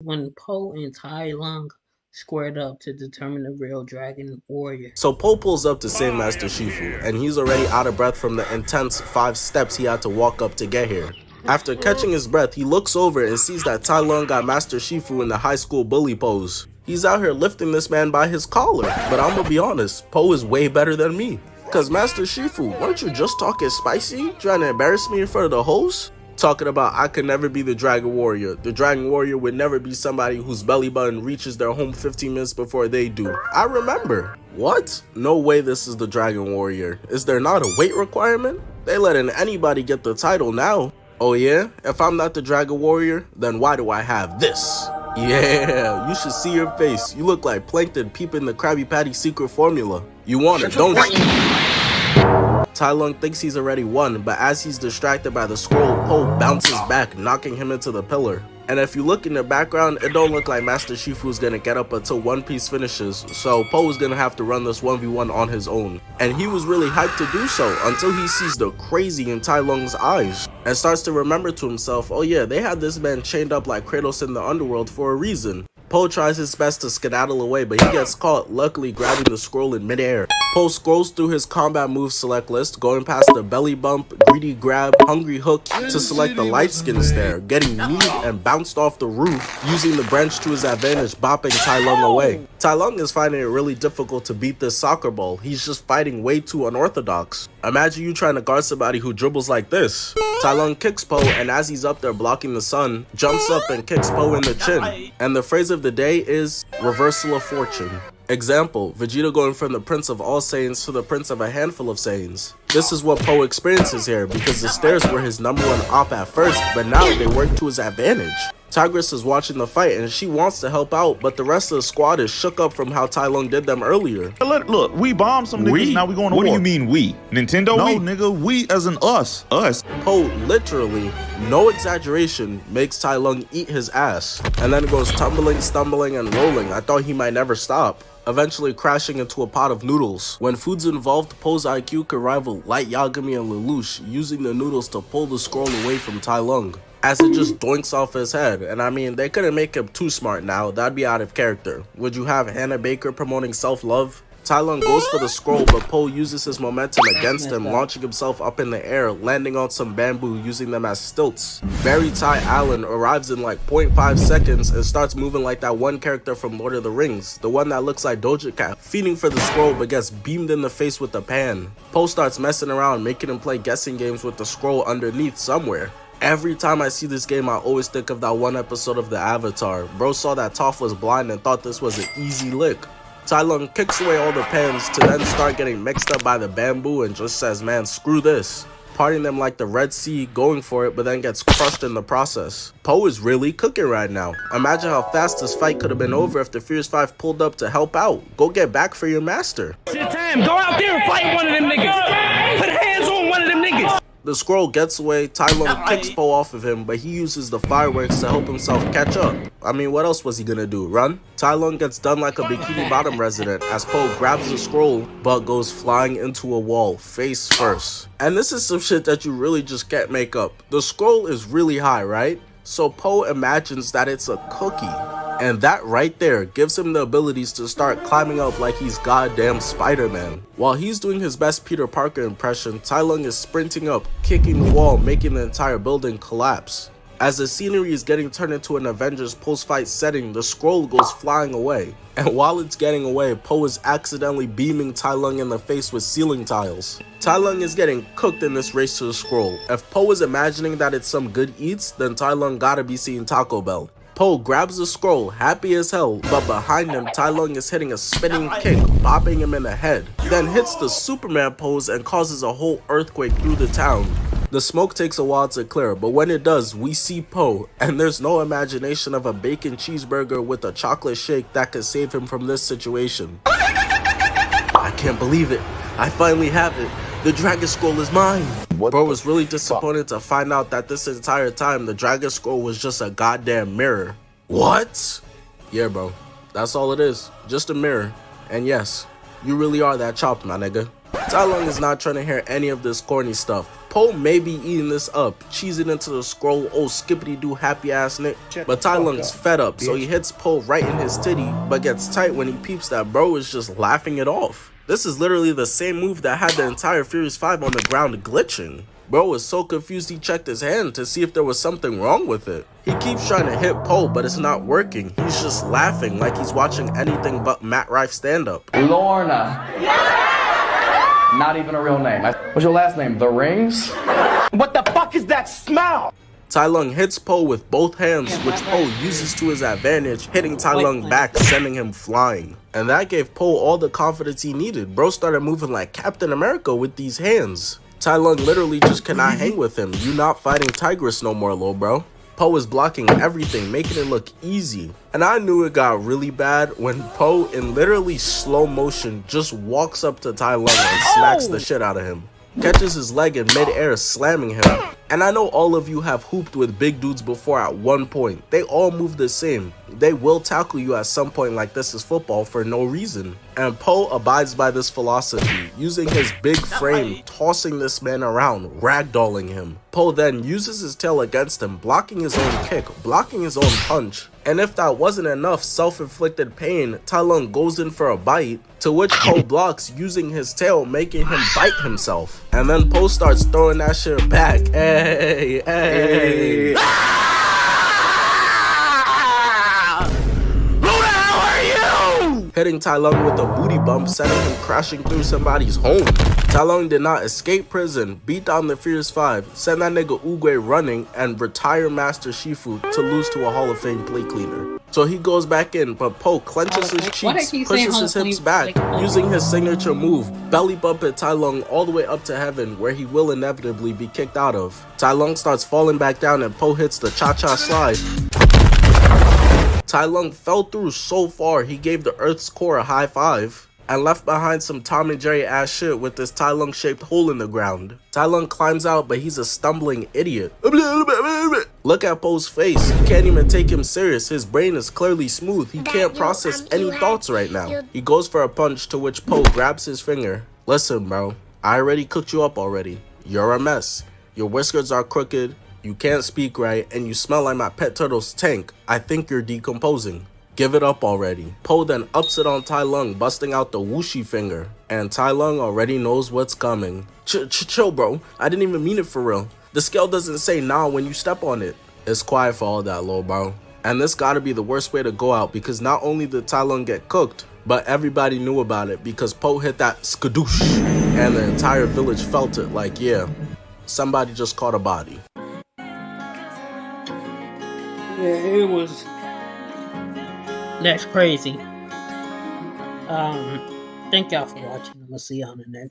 when Po and Tai Lung squared up to determine the real dragon warrior. So Po pulls up to save Master Shifu, and he's already out of breath from the intense 5 steps he had to walk up to get here. After catching his breath, he looks over and sees that Tai Lung got Master Shifu in the high school bully pose. He's out here lifting this man by his collar, but I'm gonna be honest, Po is way better than me. Cause Master Shifu, weren't you just talking spicy, trying to embarrass me in front of the host? Talking about I could never be the Dragon Warrior. The Dragon Warrior would never be somebody whose belly button reaches their home 15 minutes before they do. I remember. What? No way this is the Dragon Warrior. Is there not a weight requirement? They letting anybody get the title now. Oh yeah? If I'm not the Dragon Warrior, then why do I have this? Yeah, you should see your face. You look like Plankton peeping the Krabby Patty secret formula. You want it, don't you? Tai Lung thinks he's already won, but as he's distracted by the scroll, Po bounces back, knocking him into the pillar. And if you look in the background, it don't look like Master Shifu's gonna get up until One Piece finishes, so Po is gonna have to run this 1v1 on his own. And he was really hyped to do so until he sees the crazy in Tai Lung's eyes and starts to remember to himself, oh yeah, they had this man chained up like Kratos in the underworld for a reason. Po tries his best to skedaddle away, but he gets caught, luckily grabbing the scroll in midair. Po scrolls through his combat moves select list, going past the belly bump, greedy grab, hungry hook to select the light skin stare, getting kneed and bounced off the roof, using the branch to his advantage, bopping Tai Lung away. Tai Lung is finding it really difficult to beat this soccer ball. He's just fighting way too unorthodox. Imagine you trying to guard somebody who dribbles like this. Tai Lung kicks Po, and as he's up there blocking the sun, jumps up and kicks Po in the chin. And the phrase of the day is reversal of fortune. Example, Vegeta going from the Prince of all Saiyans to the Prince of a handful of Saiyans. This is what Po experiences here, because the stairs were his #1 op at first, but now they work to his advantage. Tigress is watching the fight and she wants to help out, but the rest of the squad is shook up from how Tai Lung did them earlier. Look, we bombed some niggas, now we going to war. What do you mean we? Nintendo No, we? nigga, we as in us. Us. Po literally, no exaggeration, makes Tai Lung eat his ass, and then goes tumbling, stumbling, and rolling. I thought he might never stop, eventually crashing into a pot of noodles. When food's involved, Po's IQ could rival Light Yagami and Lelouch, using the noodles to pull the scroll away from Tai Lung, as it just doinks off his head. And I mean, they couldn't make him too smart now, that'd be out of character. Would you have Hannah Baker promoting self-love? Tai Lung goes for the scroll, but Po uses his momentum against him, launching himself up in the air, landing on some bamboo, using them as stilts. Very Tai Allen arrives in like 0.5 seconds and starts moving like that one character from Lord of the Rings, the one that looks like Doja Cat, feeding for the scroll but gets beamed in the face with a pan. Po starts messing around, making him play guessing games with the scroll underneath somewhere. Every time I see this game, I always think of that one episode of the Avatar. Bro saw that Toph was blind and thought this was an easy lick. Tai Lung kicks away all the pans to then start getting mixed up by the bamboo and just says, man, screw this. Parting them like the Red Sea, going for it, but then gets crushed in the process. Po is really cooking right now. Imagine how fast this fight could have been over if the Fierce Five pulled up to help out. Go get back for your master. It's your time. Go out there and fight one of them niggas. Put hands on one of them niggas. The scroll gets away, Tai Lung kicks Po off of him, but he uses the fireworks to help himself catch up. I mean, what else was he gonna do, run? Tai Lung gets done like a Bikini Bottom resident as Po grabs the scroll, but goes flying into a wall, face first. And this is some shit that you really just can't make up. The scroll is really high, right? So Po imagines that it's a cookie. And that right there gives him the abilities to start climbing up like he's goddamn Spider-Man. While he's doing his best Peter Parker impression, Tai Lung is sprinting up, kicking the wall, making the entire building collapse. As the scenery is getting turned into an Avengers post-fight setting, the scroll goes flying away. And while it's getting away, Po is accidentally beaming Tai Lung in the face with ceiling tiles. Tai Lung is getting cooked in this race to the scroll. If Po is imagining that it's some good eats, then Tai Lung gotta be seeing Taco Bell. Po grabs the scroll, happy as hell, but behind him, Tai Lung is hitting a spinning kick, bopping him in the head, then hits the Superman pose and causes a whole earthquake through the town. The smoke takes a while to clear, but when it does, we see Po, and there's no imagination of a bacon cheeseburger with a chocolate shake that could save him from this situation. I can't believe it. I finally have it. The Dragon Scroll is mine. Bro was really disappointed to find out that this entire time the Dragon Scroll was just a goddamn mirror. What? Yeah, bro. That's all it is. Just a mirror. And yes, you really are that chopped, my nigga. Tai Lung is not trying to hear any of this corny stuff. Po Po may be eating this up, cheesing into the scroll, oh skippity-doo happy ass Nick. But Tai Lung's fed up, so he hits Po right in his titty, but gets tight when he peeps that bro is just laughing it off. This is literally the same move that had the entire Furious 5 on the ground glitching. Bro was so confused he checked his hand to see if there was something wrong with it. He keeps trying to hit Po, but it's not working. He's just laughing like he's watching anything but Matt Rife stand-up. Lorna. Not even a real name. What's your last name? The Rings? What the fuck is that smell? Tai Lung hits Po with both hands, which Po uses to his advantage, hitting Tai Lung back, sending him flying. And that gave Po all the confidence he needed. Bro started moving like Captain America with these hands. Tai Lung literally just cannot hang with him. You not fighting Tigress no more, lil bro. Po is blocking everything, making it look easy. And I knew it got really bad when Po, in literally slow motion, just walks up to Tai Lung and smacks the shit out of him. Catches his leg in mid-air, slamming him. And I know all of you have hooped with big dudes before at one point. They all move the same. They will tackle you at some point like this is football for no reason. And Po abides by this philosophy, using his big frame, tossing this man around, ragdolling him. Po then uses his tail against him, blocking his own kick, blocking his own punch. And if that wasn't enough self-inflicted pain, Tai Lung goes in for a bite, to which Po blocks using his tail, making him bite himself. And then Po starts throwing that shit back. Hey, hey. Hitting Tai Lung with a booty bump, sending him crashing through somebody's home. Tai Lung did not escape prison, beat down the Furious 5, send that nigga Oogway running, and retire Master Shifu to lose to a Hall of Fame plate cleaner. So he goes back in, but Po clenches his cheeks, pushes his hips back, using his signature move, belly bumping Tai Lung all the way up to heaven, where he will inevitably be kicked out of. Tai Lung starts falling back down and Po hits the cha-cha slide. Tai Lung fell through so far he gave the Earth's core a high five and left behind some Tom and Jerry ass shit with this Tai Lung shaped hole in the ground. Tai Lung climbs out, but he's a stumbling idiot. Look at Po's face. He can't even take him serious. His brain is clearly smooth. He can't process any thoughts right now. He goes for a punch, to which Po grabs his finger. Listen, bro, I already cooked you up already. You're a mess. Your whiskers are crooked. You can't speak right, and you smell like my pet turtle's tank. I think you're decomposing. Give it up already. Po then ups it on Tai Lung, busting out the whooshy finger. And Tai Lung already knows what's coming. Chill, bro. I didn't even mean it for real. The scale doesn't say nah when you step on it. It's quiet for all that, lil bro. And this gotta be the worst way to go out, because not only did Tai Lung get cooked, but everybody knew about it because Po hit that skadoosh. And the entire village felt it like, yeah, somebody just caught a body. Yeah, it was. That's crazy. Thank y'all for watching. I'm gonna see y'all on the next.